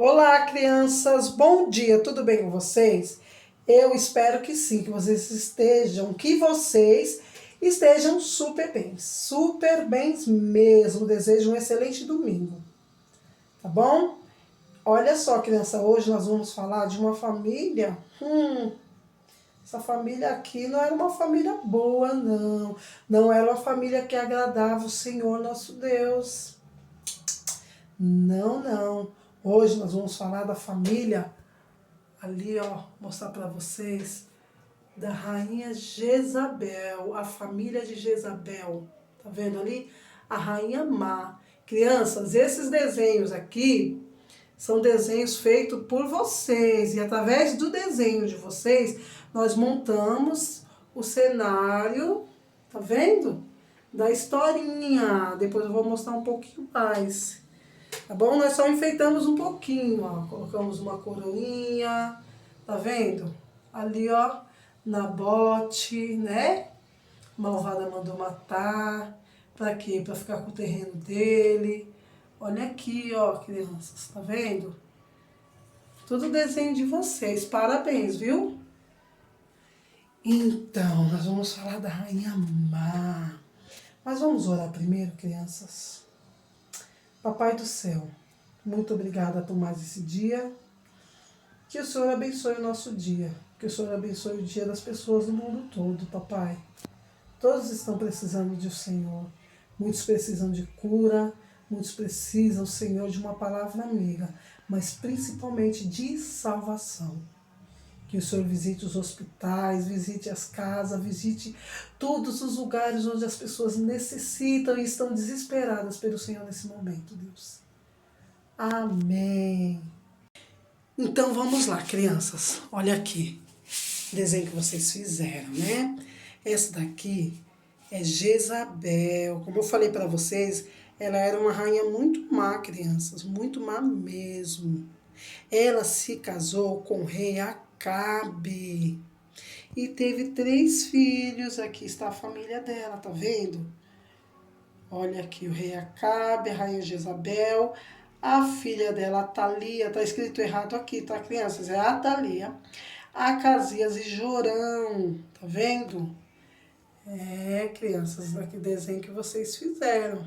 Olá, crianças! Bom dia, tudo bem com vocês? Eu espero que sim, que vocês estejam super bem mesmo. Desejo um excelente domingo, tá bom? Olha só, criança, hoje nós vamos falar de uma família. Essa família aqui não era uma família boa, não. Não era uma família que agradava o Senhor nosso Deus. Não. Hoje nós vamos falar da família ali, ó, mostrar para vocês da rainha Jezabel, a família de Jezabel. Tá vendo ali? A rainha má. Crianças, esses desenhos aqui são desenhos feitos por vocês e através do desenho de vocês nós montamos o cenário, tá vendo? Da historinha. Depois eu vou mostrar um pouquinho mais. Tá bom? Nós só enfeitamos um pouquinho, ó. Colocamos uma coroinha, tá vendo? Ali, ó, Nabote, né? Malvada mandou matar. Pra quê? Pra ficar com o terreno dele. Olha aqui, ó, crianças, tá vendo? Tudo desenho de vocês. Parabéns, viu? Então, nós vamos falar da rainha má. Mas vamos orar primeiro, crianças. Papai do céu, muito obrigada por mais esse dia. Que o Senhor abençoe o nosso dia. Que o Senhor abençoe o dia das pessoas do mundo todo, papai. Todos estão precisando do Senhor. Muitos precisam de cura. Muitos precisam, Senhor, de uma palavra amiga. Mas principalmente de salvação. Que o Senhor visite os hospitais, visite as casas, visite todos os lugares onde as pessoas necessitam e estão desesperadas pelo Senhor nesse momento, Deus. Amém. Então vamos lá, crianças. Olha aqui, o desenho que vocês fizeram, né? Essa daqui é Jezabel. Como eu falei para vocês, ela era uma rainha muito má, crianças, muito má mesmo. Ela se casou com o rei Acabe e teve 3 filhos. Aqui está a família dela, tá vendo? Olha aqui o rei Acabe, a rainha Jezabel, a filha dela, Atalia, tá escrito errado aqui, tá, crianças? É Atalia, Acasias e Jorão, tá vendo? É, crianças, daqui desenho que vocês fizeram.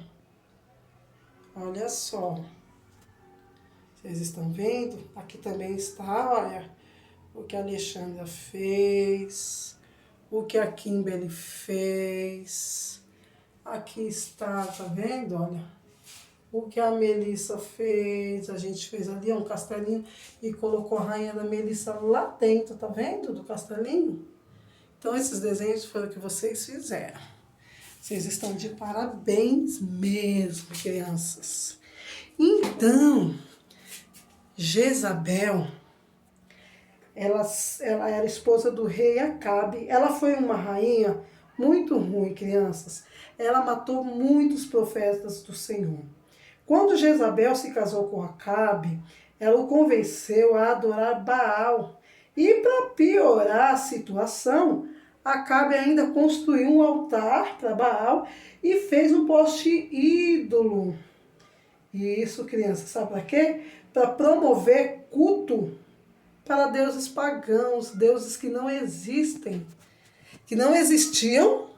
Olha só. Vocês estão vendo? Aqui também está, olha, o que a Alexandra fez, o que a Kimberly fez. Aqui está, tá vendo? Olha, o que a Melissa fez. A gente fez ali um castelinho e colocou a rainha da Melissa lá dentro, tá vendo? Do castelinho. Então, esses desenhos foram o que vocês fizeram. Vocês estão de parabéns mesmo, crianças. Então, Jezabel, ela era esposa do rei Acabe. Ela foi uma rainha muito ruim, crianças. Ela matou muitos profetas do Senhor. Quando Jezabel se casou com Acabe, ela o convenceu a adorar Baal. E para piorar a situação, Acabe ainda construiu um altar para Baal e fez um poste ídolo. E isso, crianças, sabe para quê? Para promover culto para deuses pagãos, deuses que não existem, que não existiam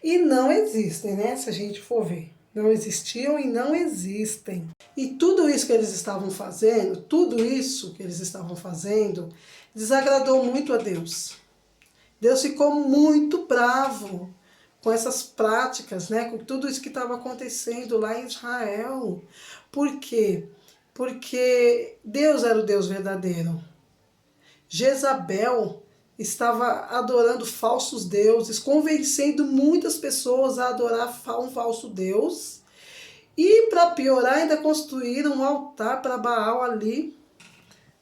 e não existem, né? Se a gente for ver. Não existiam e não existem. E tudo isso que eles estavam fazendo, desagradou muito a Deus. Deus ficou muito bravo com essas práticas, né? Com tudo isso que estava acontecendo lá em Israel. Por quê? Porque Deus era o Deus verdadeiro. Jezabel estava adorando falsos deuses, convencendo muitas pessoas a adorar um falso deus. E para piorar, ainda construíram um altar para Baal ali,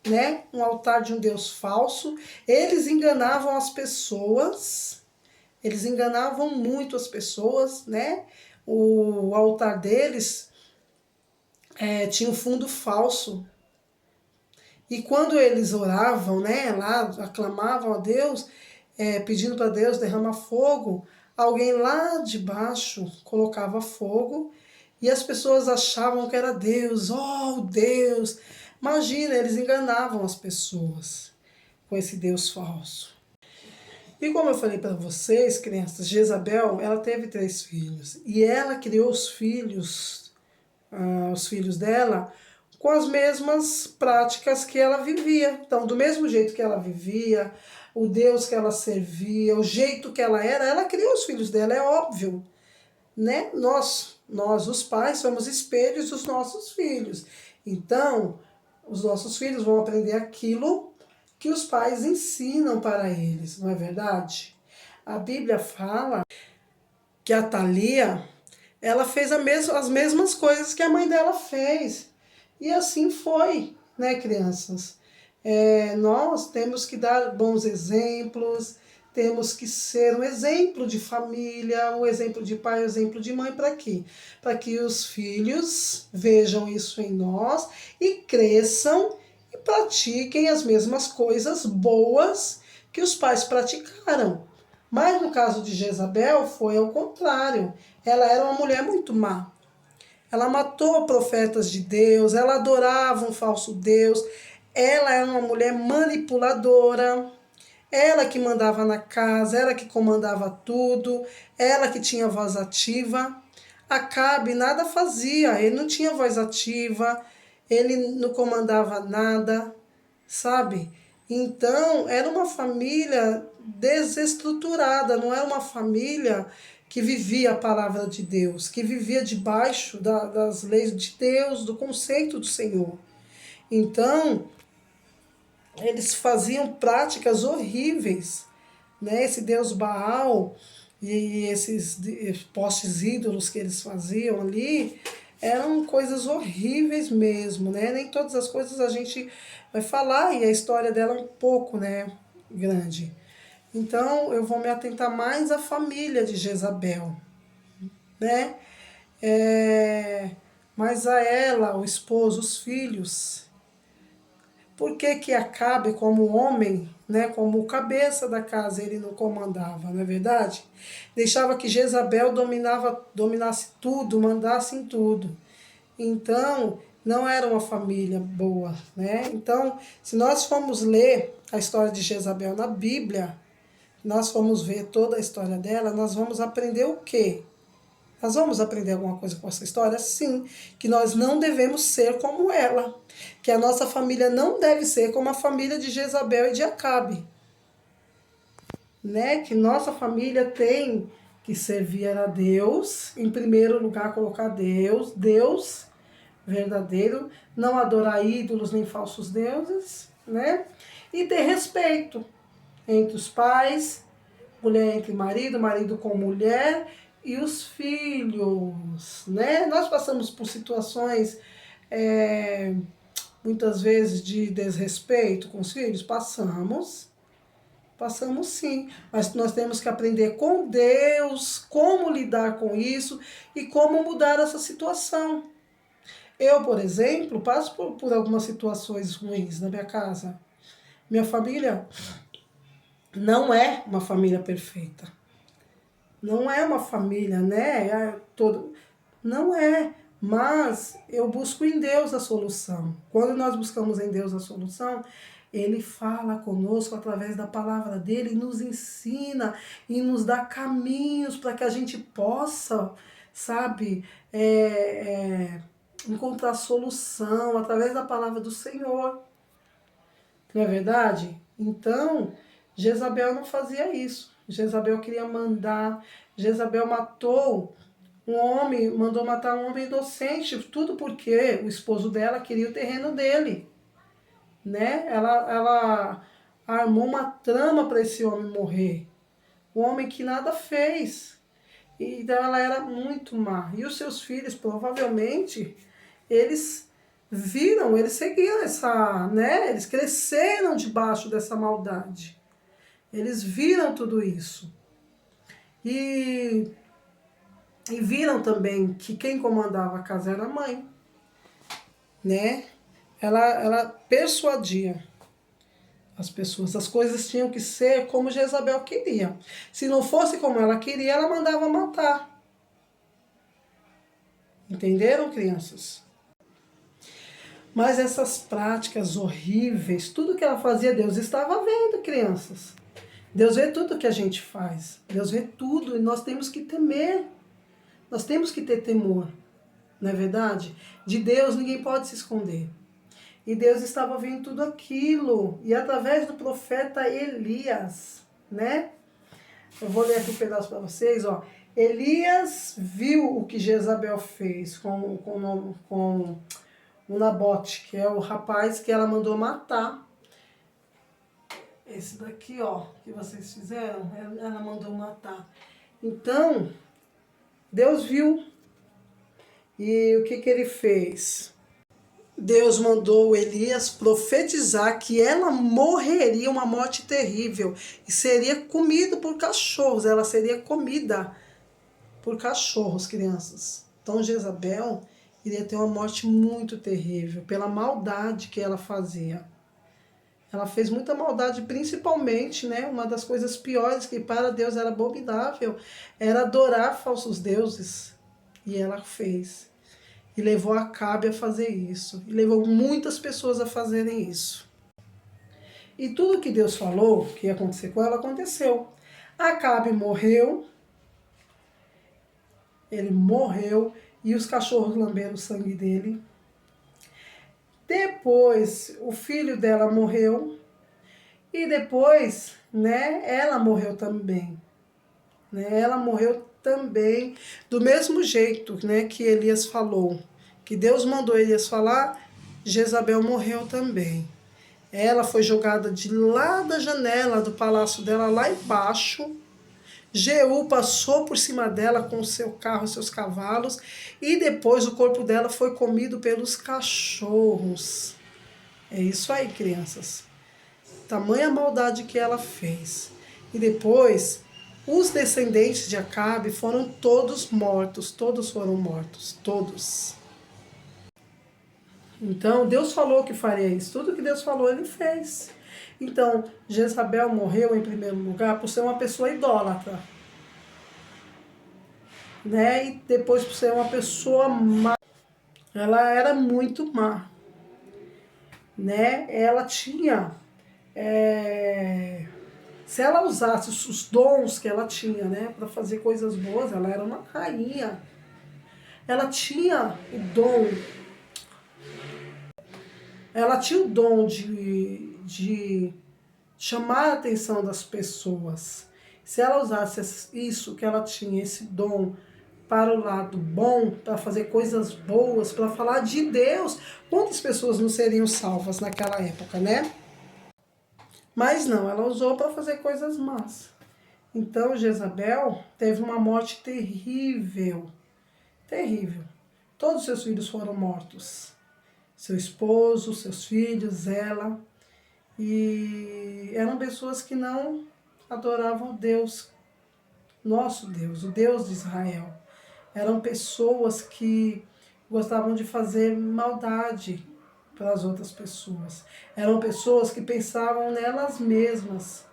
né? Um altar de um deus falso. Eles enganavam as pessoas, eles enganavam muito as pessoas, né? O altar deles tinha um fundo falso. E quando eles oravam, né, lá aclamavam a Deus, pedindo para Deus derramar fogo, alguém lá de baixo colocava fogo e as pessoas achavam que era Deus, oh Deus, Imagina, eles enganavam as pessoas com esse Deus falso. E como eu falei para vocês, crianças, Jezabel, ela teve 3 filhos. E ela criou os filhos dela com as mesmas práticas que ela vivia. Então, do mesmo jeito que ela vivia, o Deus que ela servia, o jeito que ela criou os filhos dela, é óbvio, né? Nós, os pais, somos espelhos dos nossos filhos. Então, os nossos filhos vão aprender aquilo que os pais ensinam para eles, não é verdade? A Bíblia fala que a Thalia, ela fez as mesmas coisas que a mãe dela fez. E assim foi, né, crianças? Nós temos que dar bons exemplos, temos que ser um exemplo de família, um exemplo de pai, um exemplo de mãe, para quê? Para que os filhos vejam isso em nós e cresçam e pratiquem as mesmas coisas boas que os pais praticaram. Mas no caso de Jezabel foi ao contrário. Ela era uma mulher muito má. Ela matou profetas de Deus, ela adorava um falso Deus, ela era uma mulher manipuladora, ela que mandava na casa, ela que comandava tudo, ela que tinha voz ativa. Acabe nada fazia, ele não tinha voz ativa, ele não comandava nada, sabe? Então, era uma família desestruturada, não era uma família que vivia a palavra de Deus, que vivia debaixo das leis de Deus, do conceito do Senhor. Então, eles faziam práticas horríveis, né? Esse Deus Baal e esses postes ídolos que eles faziam ali eram coisas horríveis mesmo, né? Nem todas as coisas a gente vai falar e a história dela é um pouco, né, grande. Então eu vou me atentar mais à família de Jezabel, né? Mas a ela, o esposo, os filhos, por que que Acabe, como homem, né, como cabeça da casa, ele não comandava, não é verdade? Deixava que Jezabel dominasse tudo, mandasse em tudo. Então, não era uma família boa, né? Então, se nós formos ler a história de Jezabel na Bíblia, nós formos ver toda a história dela, nós vamos aprender o quê? Nós vamos aprender alguma coisa com essa história? Sim, que nós não devemos ser como ela, que a nossa família não deve ser como a família de Jezabel e de Acabe, né? Que nossa família tem que servir a Deus, em primeiro lugar colocar Deus verdadeiro, não adorar ídolos nem falsos deuses, né? E ter respeito entre os pais, mulher entre marido, marido com mulher e os filhos, né? Nós passamos por situações muitas vezes de desrespeito com os filhos, passamos sim, mas nós temos que aprender com Deus como lidar com isso e como mudar essa situação. Eu, por exemplo, passo por algumas situações ruins na minha casa. Minha família não é uma família perfeita. Não é uma família, né? Não é. Mas eu busco em Deus a solução. Quando nós buscamos em Deus a solução, Ele fala conosco através da palavra dele, nos ensina e nos dá caminhos para que a gente possa, sabe, encontrar solução através da palavra do Senhor. Não é verdade? Então, Jezabel não fazia isso. Jezabel queria mandar. Jezabel matou um homem, mandou matar um homem inocente, tudo porque o esposo dela queria o terreno dele, né? Ela armou uma trama para esse homem morrer. Um homem que nada fez. Então ela era muito má. E os seus filhos, provavelmente, eles eles seguiram essa, né? Eles cresceram debaixo dessa maldade. Eles viram tudo isso. E viram também que quem comandava a casa era a mãe, né? Ela persuadia as pessoas. As coisas tinham que ser como Jezabel queria. Se não fosse como ela queria, ela mandava matar. Entenderam, crianças? Mas essas práticas horríveis, tudo que ela fazia, Deus estava vendo, crianças. Deus vê tudo que a gente faz. Deus vê tudo e nós temos que temer. Nós temos que ter temor. Não é verdade? De Deus ninguém pode se esconder. E Deus estava vendo tudo aquilo. E através do profeta Elias, né? Eu vou ler aqui um pedaço para vocês, ó. Elias viu o que Jezabel fez com o Nabote, que é o rapaz que ela mandou matar. Esse daqui, ó, que vocês fizeram, ela mandou matar. Então, Deus viu. E o que ele fez? Deus mandou Elias profetizar que ela morreria uma morte terrível e seria comida por cachorros. Ela seria comida por cachorros, crianças. Então Jezabel iria ter uma morte muito terrível pela maldade que ela fazia. Ela fez muita maldade, principalmente, né? Uma das coisas piores que para Deus era abominável era adorar falsos deuses. E ela fez. E levou Acabe a fazer isso. E levou muitas pessoas a fazerem isso. E tudo que Deus falou que ia acontecer com ela, aconteceu. Acabe morreu. Ele morreu. E os cachorros lamberam o sangue dele. Depois, o filho dela morreu. E depois, né, ela morreu também. Né? Ela morreu também do mesmo jeito, né, que Elias falou. Que Deus mandou Elias falar, Jezabel morreu também. Ela foi jogada de lá da janela do palácio dela, lá embaixo. Jeú passou por cima dela com o seu carro, seus cavalos. E depois o corpo dela foi comido pelos cachorros. É isso aí, crianças. Tamanha maldade que ela fez. E depois, os descendentes de Acabe foram todos mortos. Todos foram mortos. Todos. Então, Deus falou que faria isso. Tudo que Deus falou, ele fez. Então, Jezabel morreu em primeiro lugar por ser uma pessoa idólatra. Né? E depois por ser uma pessoa má. Ela era muito má. Né? Ela tinha... Se ela usasse os dons que ela tinha, né, para fazer coisas boas, ela era uma rainha. Ela tinha o dom... Ela tinha o dom de chamar a atenção das pessoas. Se ela usasse isso que ela tinha, esse dom, para o lado bom, para fazer coisas boas, para falar de Deus, quantas pessoas não seriam salvas naquela época, né? Mas não, ela usou para fazer coisas más. Então Jezabel teve uma morte terrível, terrível. Todos os seus filhos foram mortos. Seu esposo, seus filhos, ela. E eram pessoas que não adoravam Deus, nosso Deus, o Deus de Israel. Eram pessoas que gostavam de fazer maldade para as outras pessoas. Eram pessoas que pensavam nelas mesmas,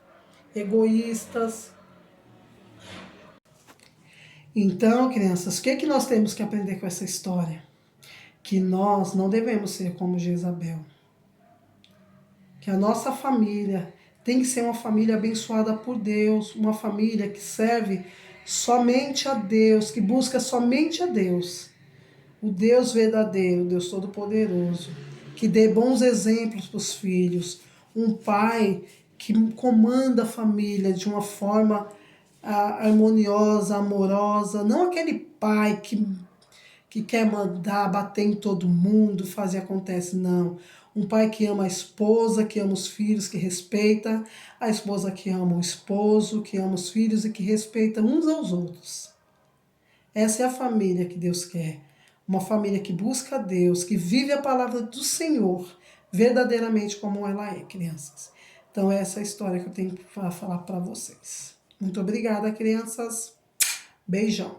egoístas. Então, crianças, o que nós temos que aprender com essa história? Que nós não devemos ser como Jezabel. Que a nossa família tem que ser uma família abençoada por Deus, uma família que serve somente a Deus, que busca somente a Deus. O Deus verdadeiro, Deus Todo-Poderoso, que dê bons exemplos para os filhos. Um pai que comanda a família de uma forma harmoniosa, amorosa. Não aquele pai que quer mandar, bater em todo mundo, fazer acontece, não. Um pai que ama a esposa, que ama os filhos, que respeita a esposa, que ama o esposo, que ama os filhos e que respeita uns aos outros. Essa é a família que Deus quer. Uma família que busca a Deus, que vive a palavra do Senhor verdadeiramente como ela é, crianças. Então essa é a história que eu tenho para falar para vocês. Muito obrigada, crianças. Beijão.